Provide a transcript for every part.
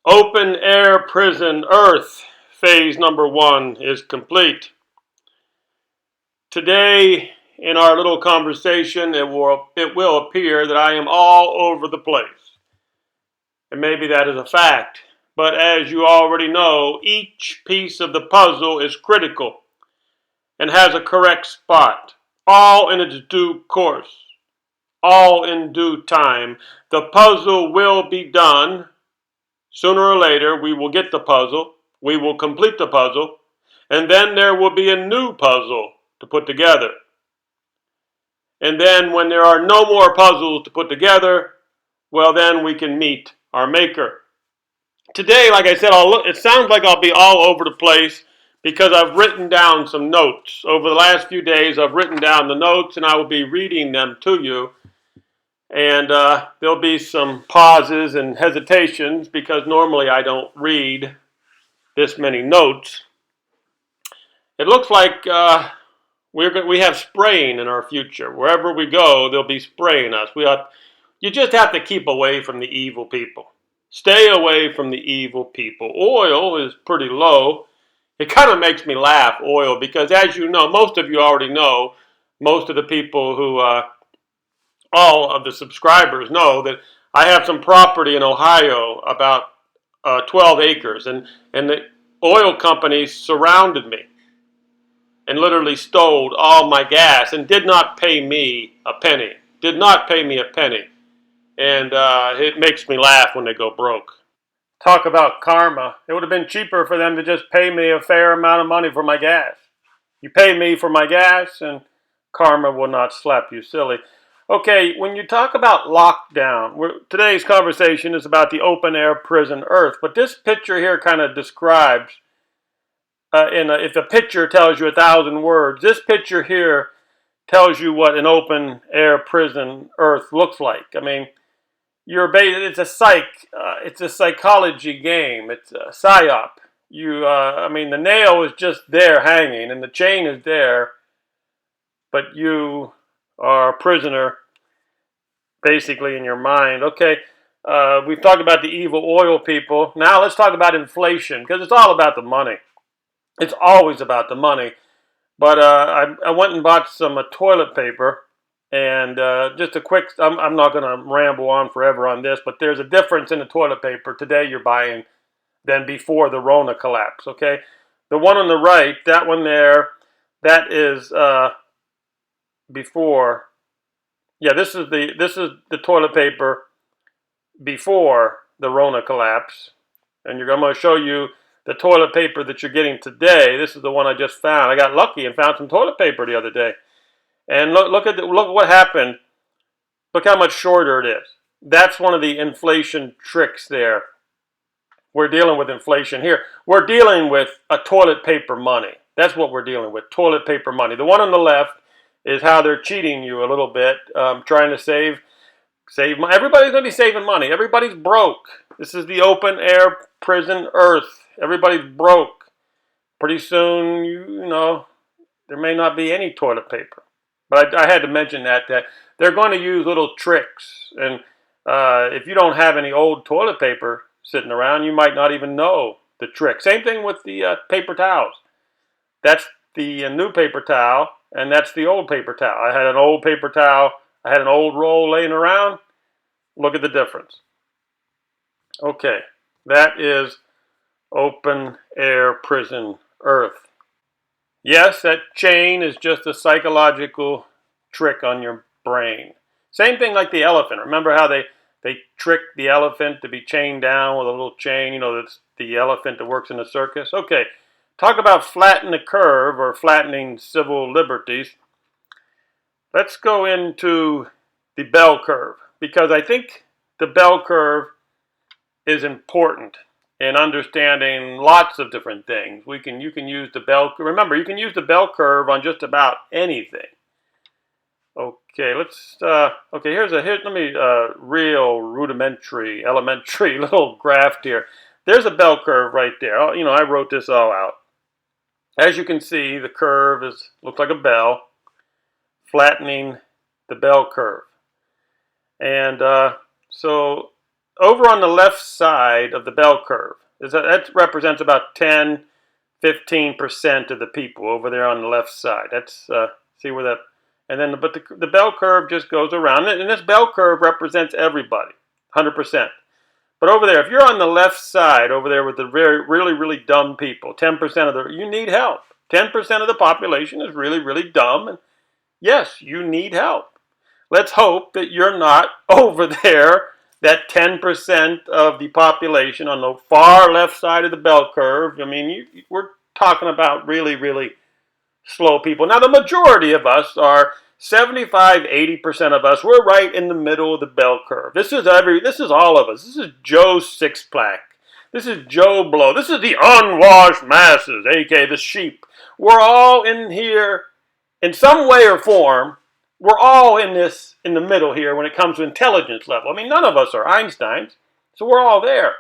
Open air prison Earth, phase number 1 is complete. Today, in our little conversation, it will appear that I am all over the place. And maybe that is a fact. But as you already know, each piece of the puzzle is critical and has a correct spot, all in its due course, all in due time. The puzzle will be done. Sooner or later, we will get the puzzle, we will complete the puzzle, and then there will be a new puzzle to put together. And then when there are no more puzzles to put together, well, then we can meet our maker. Today, like I said, it sounds like I'll be all over the place because I've written down some notes. Over the last few days, I've written down the notes and I will be reading them to you. And there'll be some pauses and hesitations because normally I don't read this many notes. It looks like we have spraying in our future. Wherever we go, they'll be spraying us. You just have to keep away from the evil people. Stay away from the evil people. Oil is pretty low. It kind of makes me laugh, oil, because as you know, most of you already know, most of the people who all of the subscribers know that I have some property in Ohio, about 12 acres, and the oil companies surrounded me and literally stole all my gas and did not pay me a penny. Did not pay me a penny. And it makes me laugh when they go broke. Talk about karma. It would have been cheaper for them to just pay me a fair amount of money for my gas. You pay me for my gas and karma will not slap you silly. Okay, when you talk about lockdown, today's conversation is about the open air prison Earth, but this picture here kind of describes, if the picture tells you 1,000 words, this picture here tells you what an open air prison Earth looks like. I mean, it's a psychology game. It's a psyop. The nail is just there hanging, and the chain is there, but you are a prisoner, basically, in your mind. Okay, we've talked about the evil oil people. Now let's talk about inflation, because it's all about the money. It's always about the money. But I went and bought some toilet paper, and just a quick, I'm not going to ramble on forever on this, but there's a difference in the toilet paper today you're buying than before the Rona collapse, okay? The one on the right, that one there, that is before. Yeah, this is the toilet paper before the Rona collapse. And I'm going to show you the toilet paper that you're getting today. This is the one I just found. I got lucky and found some toilet paper the other day. And look what happened. Look how much shorter it is. That's one of the inflation tricks there. We're dealing with inflation here. We're dealing with a toilet paper money. That's what we're dealing with, toilet paper money. The one on the left is how they're cheating you a little bit, trying to save money. Everybody's going to be saving money. Everybody's broke. This is the open air prison Earth. Everybody's broke. Pretty soon, there may not be any toilet paper. But I had to mention that they're going to use little tricks. And if you don't have any old toilet paper sitting around, you might not even know the trick. Same thing with the paper towels. That's the new paper towel, and that's the old paper towel. I had an old paper towel. I had an old roll laying around. Look at the difference. Okay, that is open air prison Earth. Yes, that chain is just a psychological trick on your brain. Same thing like the elephant. Remember how they tricked the elephant to be chained down with a little chain? That's the elephant that works in the circus. Okay, talk about flatten the curve or flattening civil liberties. Let's go into the bell curve, because I think the bell curve is important in understanding lots of different things. You can use the bell. Remember, you can use the bell curve on just about anything. Okay, here's let me real rudimentary, elementary little graph here. There's a bell curve right there. I wrote this all out. As you can see, the curve looks like a bell, flattening the bell curve. And so over on the left side of the bell curve, that represents about 10–15% of the people over there on the left side. That's see where that, and then but the bell curve just goes around, and this bell curve represents everybody, 100%. But over there, if you're on the left side, over there with the really dumb people, 10% you need help. 10% of the population is really dumb, and yes, you need help. Let's hope that you're not over there, that 10% of the population on the far left side of the bell curve. I mean, we're talking about really slow people. Now, the majority of us are 75–80% of us. We're right in the middle of the bell curve. This is all of us. This is Joe Sixpack. This is Joe Blow. This is the unwashed masses, aka the sheep. We're all in here in some way or form. We're all in the middle here when it comes to intelligence level. I mean, none of us are Einsteins, so we're all there.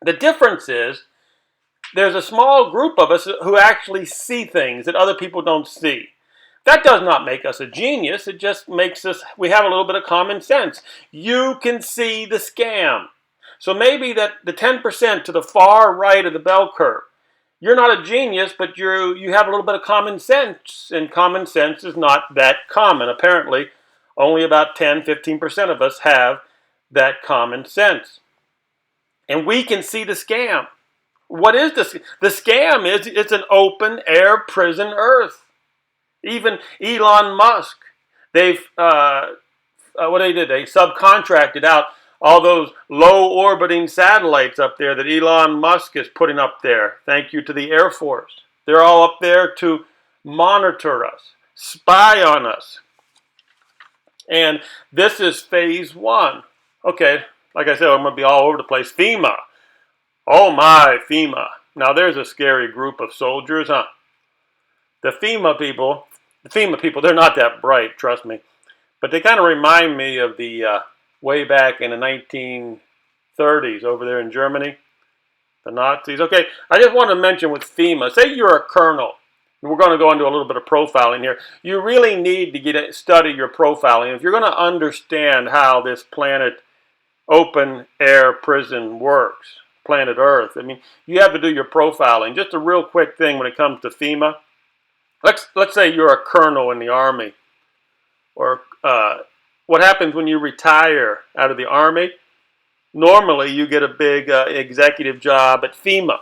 The difference is there's a small group of us who actually see things that other people don't see. That does not make us a genius. It just makes us, we have a little bit of common sense. You can see the scam. So maybe that the 10% to the far right of the bell curve, you're not a genius, but you have a little bit of common sense, and common sense is not that common. Apparently, only about 10–15% of us have that common sense. And we can see the scam. What is this? The scam is it's an open air prison Earth. Even Elon Musk, they subcontracted out all those low orbiting satellites up there that Elon Musk is putting up there. Thank you to the Air Force. They're all up there to monitor us, spy on us. And this is phase 1. Okay, like I said, I'm going to be all over the place. FEMA. Oh my, FEMA. Now there's a scary group of soldiers, huh? The FEMA people, they're not that bright, trust me. But they kind of remind me of the way back in the 1930s over there in Germany, the Nazis. Okay, I just want to mention with FEMA, say you're a colonel. We're going to go into a little bit of profiling here. You really need to study your profiling. If you're going to understand how this planet open air prison works, planet Earth, I mean, you have to do your profiling. Just a real quick thing when it comes to FEMA. Let's say you're a colonel in the Army, or what happens when you retire out of the Army? Normally, you get a big executive job at FEMA.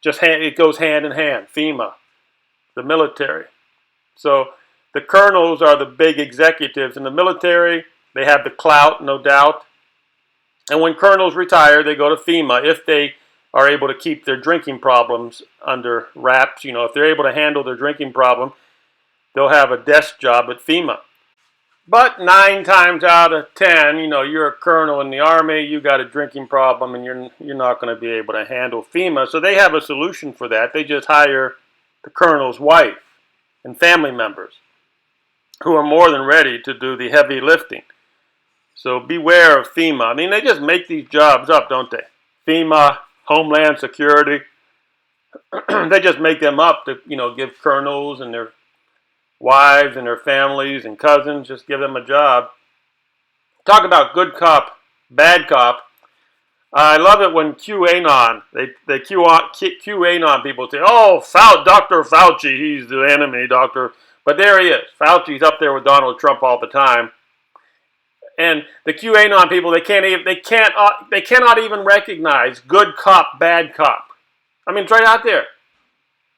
It goes hand in hand, FEMA, the military. So the colonels are the big executives in the military. They have the clout, no doubt. And when colonels retire, they go to FEMA if they are able to keep their drinking problems under wraps. You know, if they're able to handle their drinking problem, they'll have a desk job at FEMA. But 9 times out of 10, you know, you're a colonel in the Army, you got a drinking problem, and you're not going to be able to handle FEMA. So they have a solution for that. They just hire the colonel's wife and family members who are more than ready to do the heavy lifting. So beware of FEMA. I mean, they just make these jobs up, don't they? FEMA, Homeland Security, they just make them up to, you know, give colonels and their wives and their families and cousins, just give them a job. Talk about good cop, bad cop. I love it when QAnon, they QAnon people say, oh, Dr. Fauci, he's the enemy, doctor. But there he is. Fauci's up there with Donald Trump all the time. And the QAnon people, they cannot even recognize good cop, bad cop. I mean, it's right out there.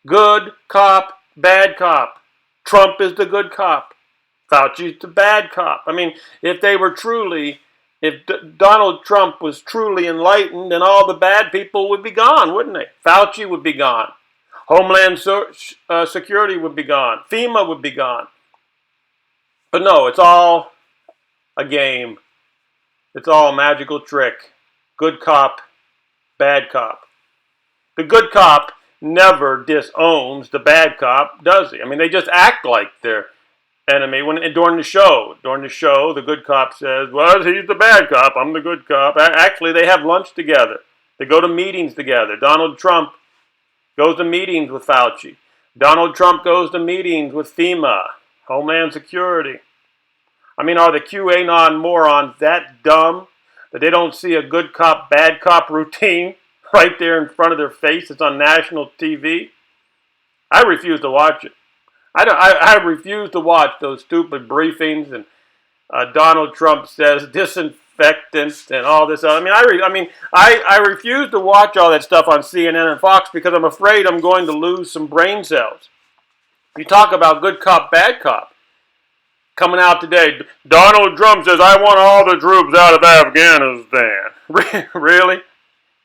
Good cop, bad cop. Trump is the good cop. Fauci's the bad cop. I mean, if Donald Trump was truly enlightened, then all the bad people would be gone, wouldn't they? Fauci would be gone. Homeland Security would be gone. FEMA would be gone. But no, it's all a game. It's all a magical trick. Good cop, bad cop. The good cop never disowns the bad cop, does he? I mean, they just act like they're enemy during the show. During the show, the good cop says, well, he's the bad cop, I'm the good cop. Actually, they have lunch together. They go to meetings together. Donald Trump goes to meetings with Fauci. Donald Trump goes to meetings with FEMA, Homeland Security. I mean, are the QAnon morons that dumb that they don't see a good cop, bad cop routine right there in front of their face. It's on national TV. I refuse to watch it. I refuse to watch those stupid briefings and Donald Trump says disinfectants and all this. I refuse to watch all that stuff on CNN and Fox because I'm afraid I'm going to lose some brain cells. You talk about good cop, bad cop. Coming out today, Donald Trump says, I want all the troops out of Afghanistan. Really?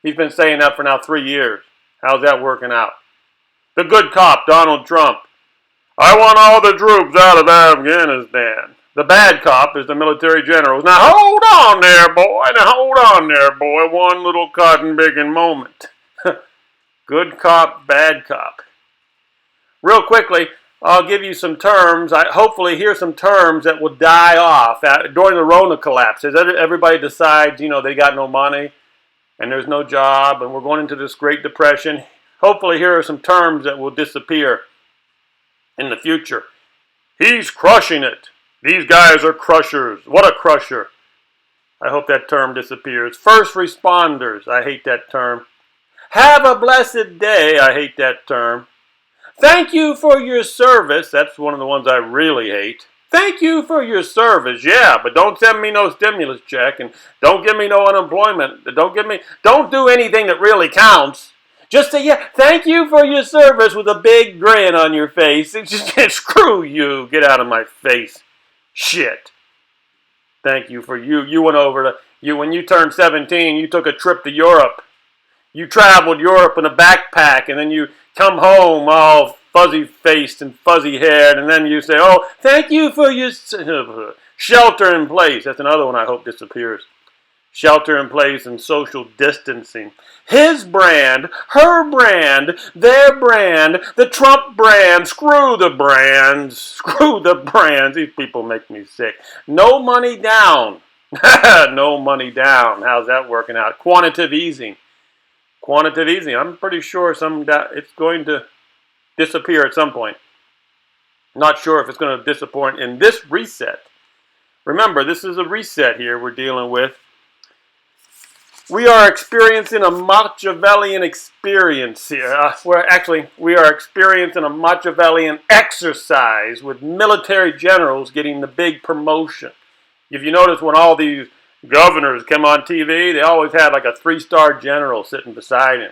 He's been saying that for now 3 years. How's that working out? The good cop, Donald Trump. I want all the troops out of Afghanistan. The bad cop is the military generals. Now hold on there, boy. Now hold on there, boy. One little cotton picking moment. Good cop, bad cop. Real quickly, I'll give you some terms. Hopefully here's some terms that will die off during the Rona collapse. As everybody decides, they got no money and there's no job and we're going into this Great Depression. Hopefully here are some terms that will disappear in the future. He's crushing it. These guys are crushers. What a crusher. I hope that term disappears. First responders. I hate that term. Have a blessed day. I hate that term. Thank you for your service. That's one of the ones I really hate. Thank you for your service. Yeah, but don't send me no stimulus check and don't give me no unemployment. Don't do anything that really counts. Just say, yeah, thank you for your service with a big grin on your face. Just screw you. Get out of my face. Shit. Thank you for you. You went over to, when you turned 17, you took a trip to Europe. You traveled Europe in a backpack and then you come home all fuzzy-faced and fuzzy-haired and then you say, oh, thank you for your shelter in place. That's another one I hope disappears. Shelter in place and social distancing. His brand, her brand, their brand, the Trump brand, screw the brands, screw the brands. These people make me sick. No money down. No money down. How's that working out? Quantitative easing. Quantitative easing. I'm pretty sure it's going to disappear at some point. Not sure if it's going to disappoint in this reset. Remember, this is a reset here we're dealing with. We are experiencing a Machiavellian experience here. We are experiencing a Machiavellian exercise with military generals getting the big promotion. If you notice, when all these governors come on TV, they always had like a 3-star general sitting beside him.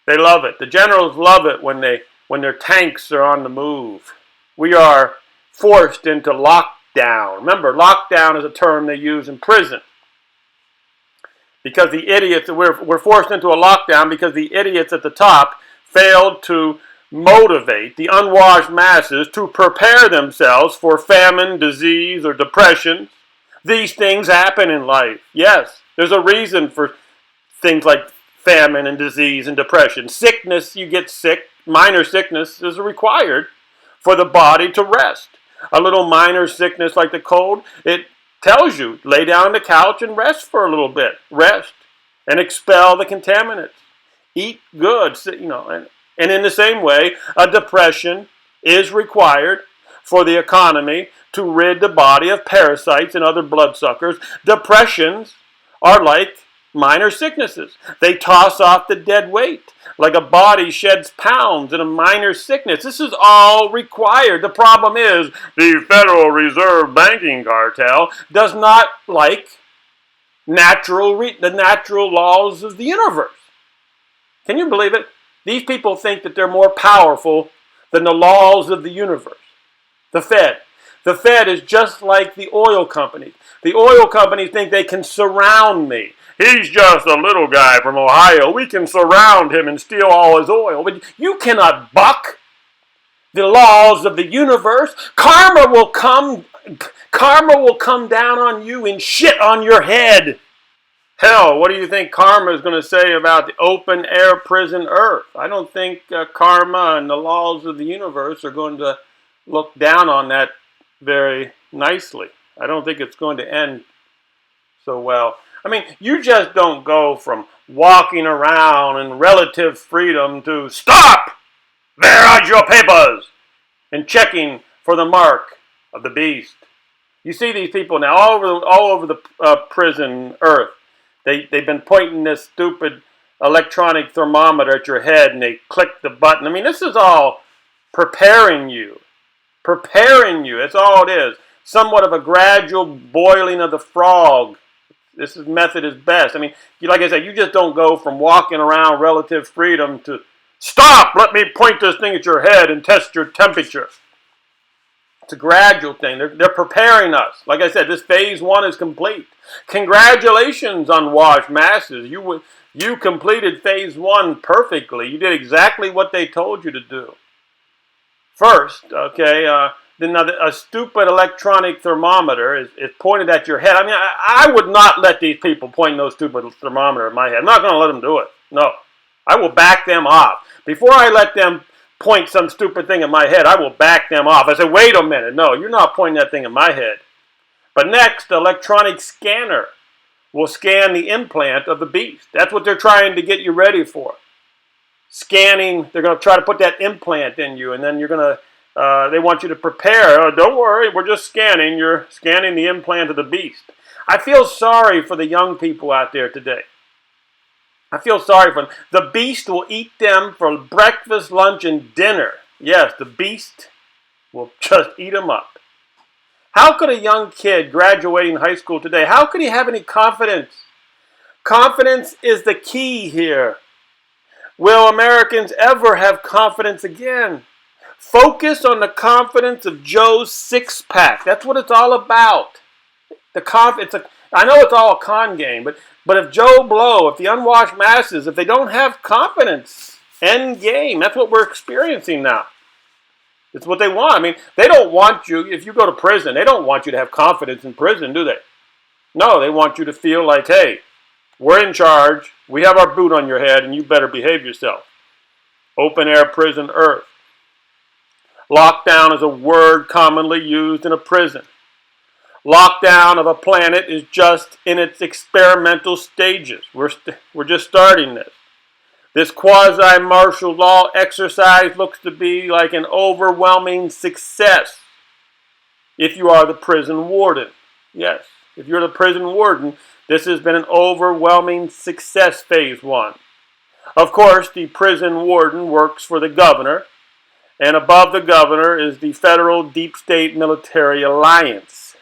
They love it. The generals love it when their tanks are on the move. We are forced into lockdown. Remember, lockdown is a term they use in prison. Because the idiots, we're forced into a lockdown because the idiots at the top failed to motivate the unwashed masses to prepare themselves for famine, disease, or depression. These things happen in life. Yes, there's a reason for things like famine and disease and depression. Sickness, you get sick. Minor sickness is required for the body to rest. A little minor sickness like the cold, it tells you, lay down on the couch and rest for a little bit. Rest and expel the contaminants. Eat good, and in the same way, a depression is required for the economy to rid the body of parasites and other bloodsuckers. Depressions are like minor sicknesses. They toss off the dead weight. Like a body sheds pounds in a minor sickness. This is all required. The problem is the Federal Reserve banking cartel does not like the natural laws of the universe. Can you believe it? These people think that they're more powerful than the laws of the universe. The Fed. The Fed is just like the oil companies. The oil companies think they can surround me. He's just a little guy from Ohio. We can surround him and steal all his oil. But you cannot buck the laws of the universe. Karma will come down on you and shit on your head. Hell, what do you think karma is going to say about the open air prison earth? I don't think karma and the laws of the universe are going to look down on that very nicely. I don't think it's going to end so well. I mean, you just don't go from walking around in relative freedom to stop! There are your papers! And checking for the mark of the beast. You see these people now all over the prison earth. They've been pointing this stupid electronic thermometer at your head, and they click the button. I mean, this is all preparing you. Preparing you. That's all it is. Somewhat of a gradual boiling of the frog. This method is best. I mean, like I said, you just don't go from walking around relative freedom to stop, let me point this thing at your head and test your temperature. It's a gradual thing. They're preparing us. Like I said, this phase 1 is complete. Congratulations, unwashed masses. You completed phase 1 perfectly. You did exactly what they told you to do. First, okay, then a stupid electronic thermometer is pointed at your head. I mean, I would not let these people point no stupid thermometer at my head. I'm not going to let them do it. No. I will back them off. Before I let them point some stupid thing at my head, I will back them off. I say, wait a minute. No, you're not pointing that thing at my head. But next, the electronic scanner will scan the implant of the beast. That's what they're trying to get you ready for. Scanning, they're going to try to put that implant in you, and then you're going to, they want you to prepare. Oh, don't worry, we're just scanning. You're scanning the implant of the beast. I feel sorry for the young people out there today. I feel sorry for them. The beast will eat them for breakfast, lunch, and dinner. Yes, the beast will just eat them up. How could a young kid graduating high school today, how could he have any confidence? Confidence is the key here. Will Americans ever have confidence again? Focus on the confidence of Joe's six-pack. That's what it's all about. I know it's all a con game, but if Joe Blow, if the unwashed masses, if they don't have confidence, end game. That's what we're experiencing now. It's what they want. I mean, they don't want you, if you go to prison, they don't want you to have confidence in prison, do they? No, they want you to feel like, hey, we're in charge, we have our boot on your head, and you better behave yourself. Open air prison earth. Lockdown is a word commonly used in a prison. Lockdown of a planet is just in its experimental stages. We're just starting this. This quasi-martial law exercise looks to be like an overwhelming success if you are the prison warden. Yes, if you're the prison warden, this has been an overwhelming success, phase 1. Of course, the prison warden works for the governor, and above the governor is the federal deep state military alliance.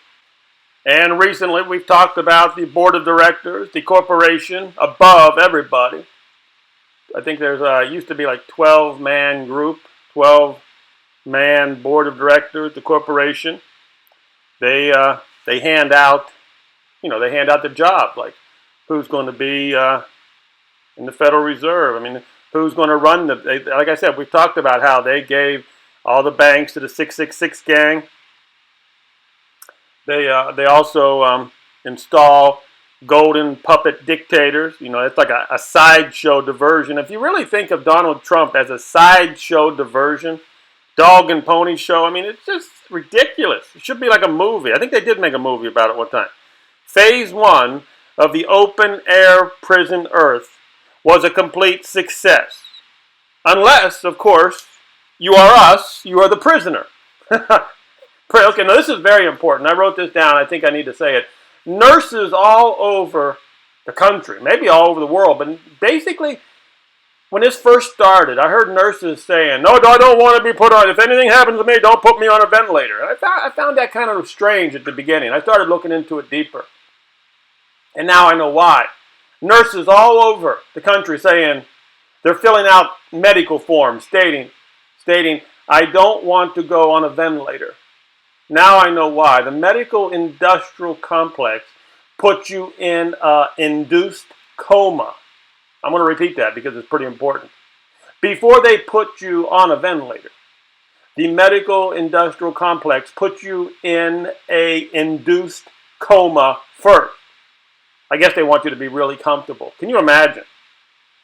And recently we've talked about the board of directors, the corporation above everybody. I think there's used to be like 12-man group, 12-man board of directors, the corporation. They hand out, they hand out the job, like who's going to be in the Federal Reserve. I mean, who's going to run like I said, we've talked about how they gave all the banks to the 666 gang. They also install golden puppet dictators. It's like a sideshow diversion. If you really think of Donald Trump as a sideshow diversion, dog and pony show, I mean, it's just ridiculous. It should be like a movie. I think they did make a movie about it one time. Phase 1 of the open air prison earth was a complete success. Unless, of course, you are us, you are the prisoner. Okay, now this is very important. I wrote this down. I think I need to say it. Nurses all over the country, maybe all over the world, but basically, when this first started, I heard nurses saying, no, I don't want to be put on, if anything happens to me, don't put me on a ventilator. And I found that kind of strange at the beginning. I started looking into it deeper. And now I know why. Nurses all over the country saying, they're filling out medical forms stating, I don't want to go on a ventilator. Now I know why. The medical industrial complex puts you in an induced coma. I'm going to repeat that because it's pretty important. Before they put you on a ventilator, the medical industrial complex puts you in an induced coma first. I guess they want you to be really comfortable. Can you imagine?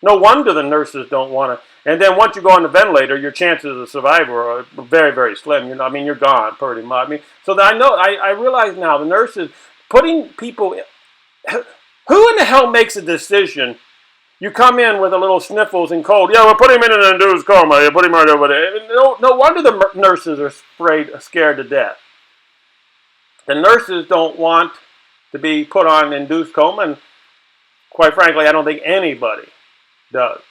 No wonder the nurses don't want to. And then once you go on the ventilator, your chances of survival are very, very slim. You're gone pretty much. So that I realize now the nurses putting people. Who in the hell makes a decision? You come in with a little sniffles and cold. Yeah, we'll put him in an induced coma. You put him right over there. No wonder the nurses are scared to death. The nurses don't want to be put on induced coma, and quite frankly, I don't think anybody does.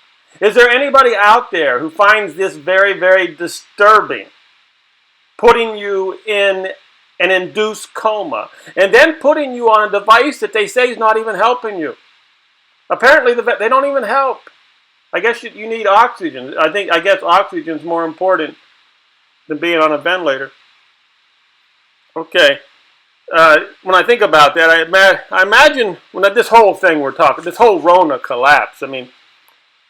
Is there anybody out there who finds this very, very disturbing? Putting you in an induced coma and then putting you on a device that they say is not even helping you. Apparently, they don't even help. I guess you need oxygen. I guess oxygen is more important than being on a ventilator. Okay. When I think about that, I imagine when this whole thing we're talking, this whole Rona collapse. I mean,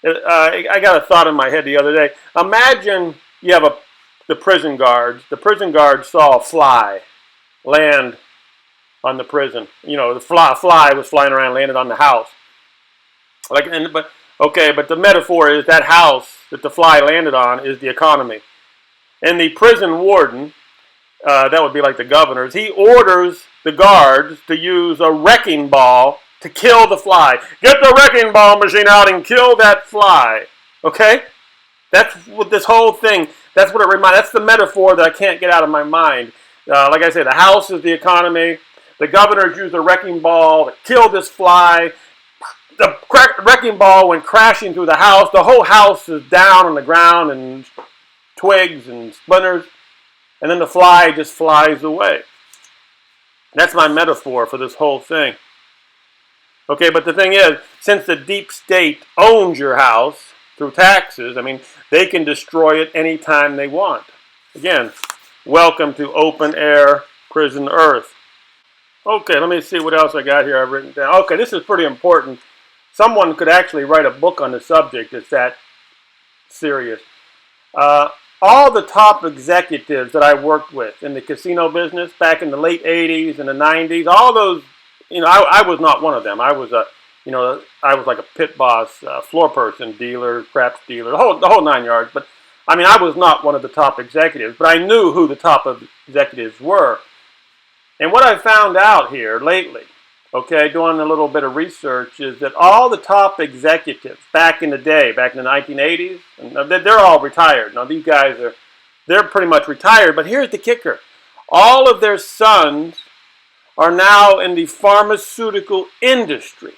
I got a thought in my head the other day. Imagine you have the prison guards. The prison guards saw a fly land on the prison. You know, the fly was flying around, landed on the house. But the metaphor is that house that the fly landed on is the economy, and the prison warden. That would be like the governors. He orders the guards to use a wrecking ball to kill the fly. Get the wrecking ball machine out and kill that fly. Okay? That's what this whole thing, that's what it reminds. That's the metaphor that I can't get out of my mind. Like I said, the house is the economy. The governors use a wrecking ball to kill this fly. The wrecking ball went crashing through the house. The whole house is down on the ground and twigs and splinters. And then the fly just flies away. That's my metaphor for this whole thing. Okay, but the thing is, since the deep state owns your house through taxes, I mean, they can destroy it anytime they want. Again, welcome to open air prison earth. Okay, let me see what else I got here I've written down. Okay, this is pretty important. Someone could actually write a book on the subject. It's that serious. All the top executives that I worked with in the casino business back in the late 80s and the 90s, all those, I was not one of them. I was I was like a pit boss, floor person, dealer, craps dealer, the whole 9 yards. But I mean, I was not one of the top executives, but I knew who the top executives were. And what I found out here lately, okay, doing a little bit of research, is that all the top executives back in the day, back in the 1980s, and they're all retired. Now these guys they're pretty much retired, but here's the kicker. All of their sons are now in the pharmaceutical industry.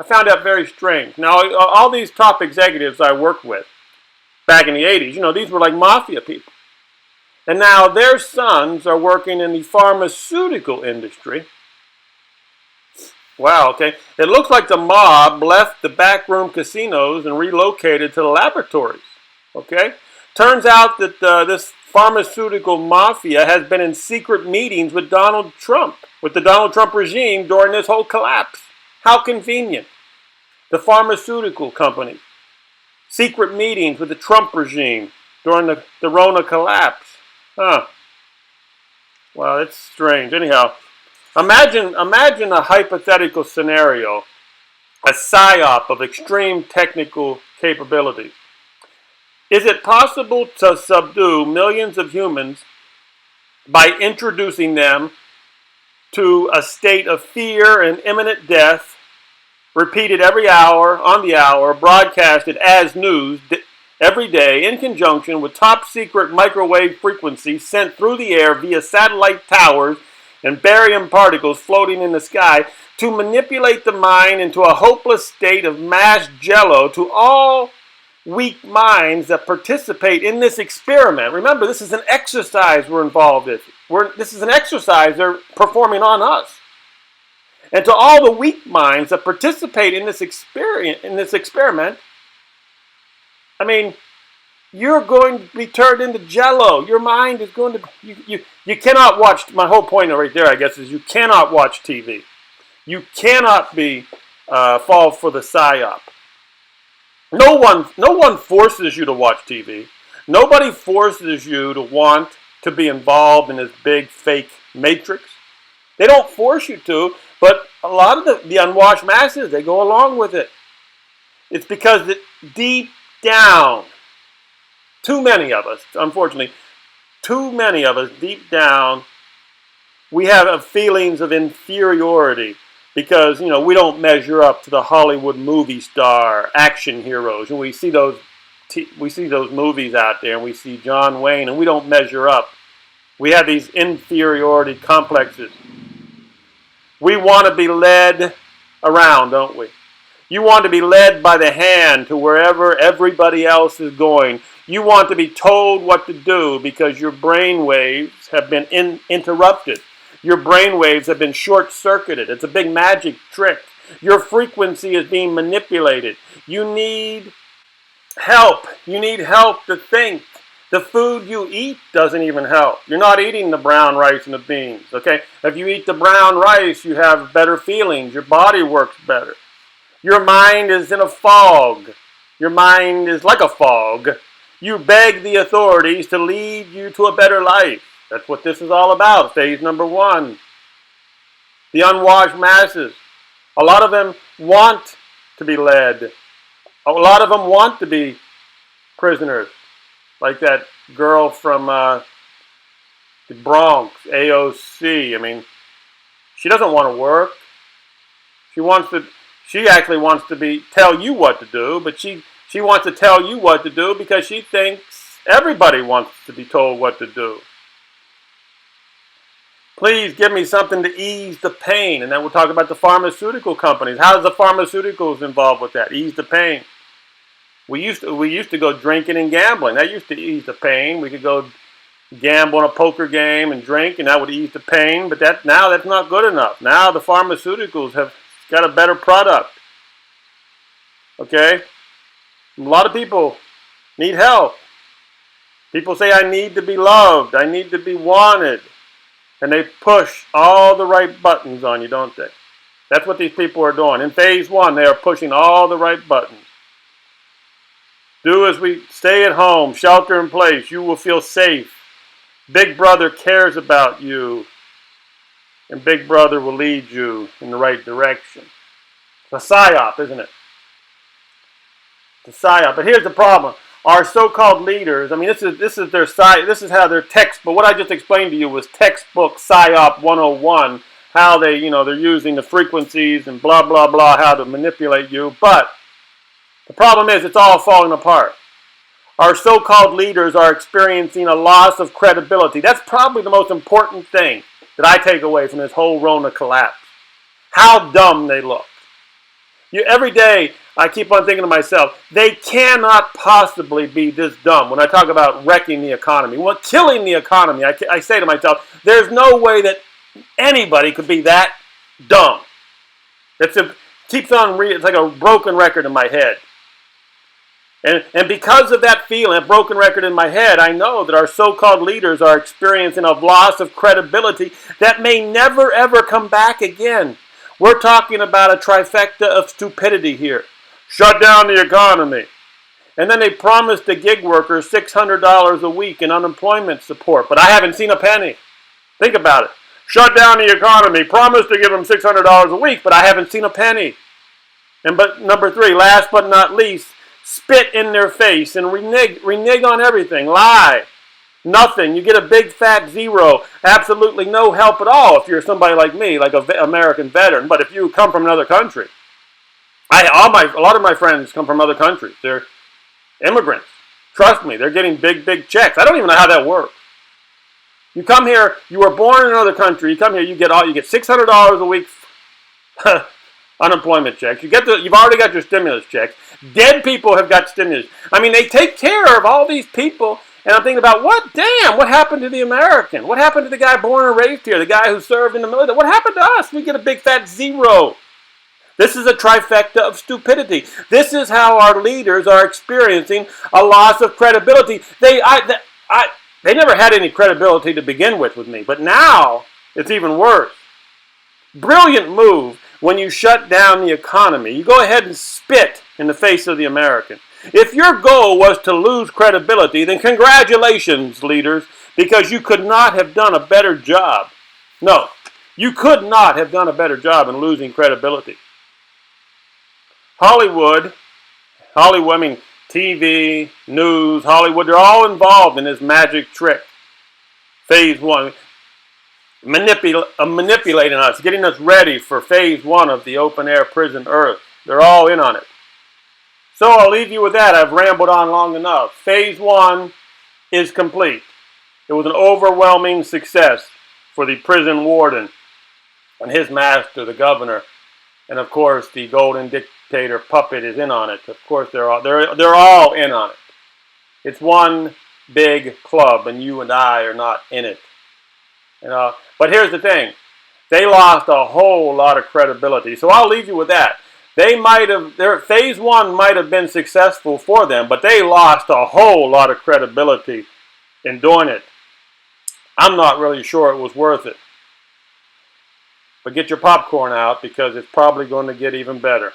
I found that very strange. Now, all these top executives I worked with back in the 80s, these were like mafia people. And now their sons are working in the pharmaceutical industry. Wow, okay. It looks like the mob left the backroom casinos and relocated to the laboratories. Okay? Turns out that this pharmaceutical mafia has been in secret meetings with Donald Trump, with the Donald Trump regime during this whole collapse. How convenient. The pharmaceutical company. Secret meetings with the Trump regime during the Rona collapse. Huh. Well, it's strange. Anyhow, imagine a hypothetical scenario, a psyop of extreme technical capabilities. Is it possible to subdue millions of humans by introducing them to a state of fear and imminent death, repeated every hour, on the hour, broadcasted as news every day in conjunction with top secret microwave frequencies sent through the air via satellite towers and barium particles floating in the sky to manipulate the mind into a hopeless state of mass jello to all weak minds that participate in this experiment? Remember, this is an exercise we're involved in. This is an exercise they're performing on us. And to all the weak minds that participate in this experiment, I mean, you're going to be turned into jello. Your mind is going to... You cannot watch... My whole point right there, I guess, is you cannot watch TV. You cannot fall for the psyop. No one forces you to watch TV. Nobody forces you to want to be involved in this big fake matrix. They don't force you to, but a lot of the unwashed masses, they go along with it. It's because deep down, too many of us, unfortunately, deep down, we have feelings of inferiority because, we don't measure up to the Hollywood movie star action heroes. And we see those movies out there, and we see John Wayne, and we don't measure up. We have these inferiority complexes. We want to be led around, don't we? You want to be led by the hand to wherever everybody else is going. You want to be told what to do because your brain waves have been interrupted. Your brain waves have been short-circuited. It's a big magic trick. Your frequency is being manipulated. You need help. You need help to think. The food you eat doesn't even help. You're not eating the brown rice and the beans, okay? If you eat the brown rice, you have better feelings. Your body works better. Your mind is in a fog. Your mind is like a fog. You beg the authorities to lead you to a better life. That's what this is all about, phase number 1. The unwashed masses. A lot of them want to be led. A lot of them want to be prisoners. Like that girl from the Bronx, AOC. I mean, she doesn't want to work. She actually wants to tell you what to do, but she wants to tell you what to do because she thinks everybody wants to be told what to do. Please give me something to ease the pain. And then we'll talk about the pharmaceutical companies. How is the pharmaceuticals involved with that? Ease the pain. We used to go drinking and gambling. That used to ease the pain. We could go gamble on a poker game and drink, and that would ease the pain. But now that's not good enough. Now the pharmaceuticals have got a better product. Okay? A lot of people need help. People say, I need to be loved. I need to be wanted. And they push all the right buttons on you, don't they? That's what these people are doing. In phase 1, they are pushing all the right buttons. Do as we stay at home, shelter in place. You will feel safe. Big Brother cares about you. And Big Brother will lead you in the right direction. It's a psyop, isn't it? It's a psyop. But here's the problem. Our so-called leaders, I mean, this is their this is how their textbook, what I just explained to you was textbook psyop 101, how they're using the frequencies and blah, blah, blah, how to manipulate you. But the problem is it's all falling apart. Our so-called leaders are experiencing a loss of credibility. That's probably the most important thing that I take away from this whole Rona collapse. How dumb they look. Every day I keep on thinking to myself, they cannot possibly be this dumb. When I talk about wrecking the economy, killing the economy, I say to myself, there's no way that anybody could be that dumb. It's like a broken record in my head. And because of that feeling, that broken record in my head, I know that our so-called leaders are experiencing a loss of credibility that may never ever come back again. We're talking about a trifecta of stupidity here. Shut down the economy. And then they promised the gig workers $600 a week in unemployment support, but I haven't seen a penny. Think about it. Shut down the economy, promised to give them $600 a week, but I haven't seen a penny. But number 3, last but not least, spit in their face and renege on everything, lie. Nothing. You get a big fat 0. Absolutely no help at all if you're somebody like me, like an American veteran. But if you come from another country, a lot of my friends come from other countries. They're immigrants. Trust me, they're getting big checks. I don't even know how that works. You come here, you were born in another country. You come here, you get $600 a week unemployment checks. You've already got your stimulus checks. Dead people have got stimulus. I mean, they take care of all these people. And I'm thinking about, what happened to the American? What happened to the guy born and raised here, the guy who served in the military? What happened to us? We get a big fat 0. This is a trifecta of stupidity. This is how our leaders are experiencing a loss of credibility. They never had any credibility to begin with me, but now it's even worse. Brilliant move when you shut down the economy. You go ahead and spit in the face of the American. If your goal was to lose credibility, then congratulations, leaders, because you could not have done a better job. No, you could not have done a better job in losing credibility. Hollywood, I mean TV, news, Hollywood, they're all involved in this magic trick. Phase 1, manipulating us, getting us ready for phase 1 of the open-air prison earth. They're all in on it. So I'll leave you with that. I've rambled on long enough. Phase 1 is complete. It was an overwhelming success for the prison warden and his master, the governor. And of course, the golden dictator puppet is in on it. Of course, they're all in on it. It's one big club, and you and I are not in it. But here's the thing. They lost a whole lot of credibility. So I'll leave you with that. Their phase one might have been successful for them, but they lost a whole lot of credibility in doing it. I'm not really sure it was worth it. But get your popcorn out because it's probably going to get even better.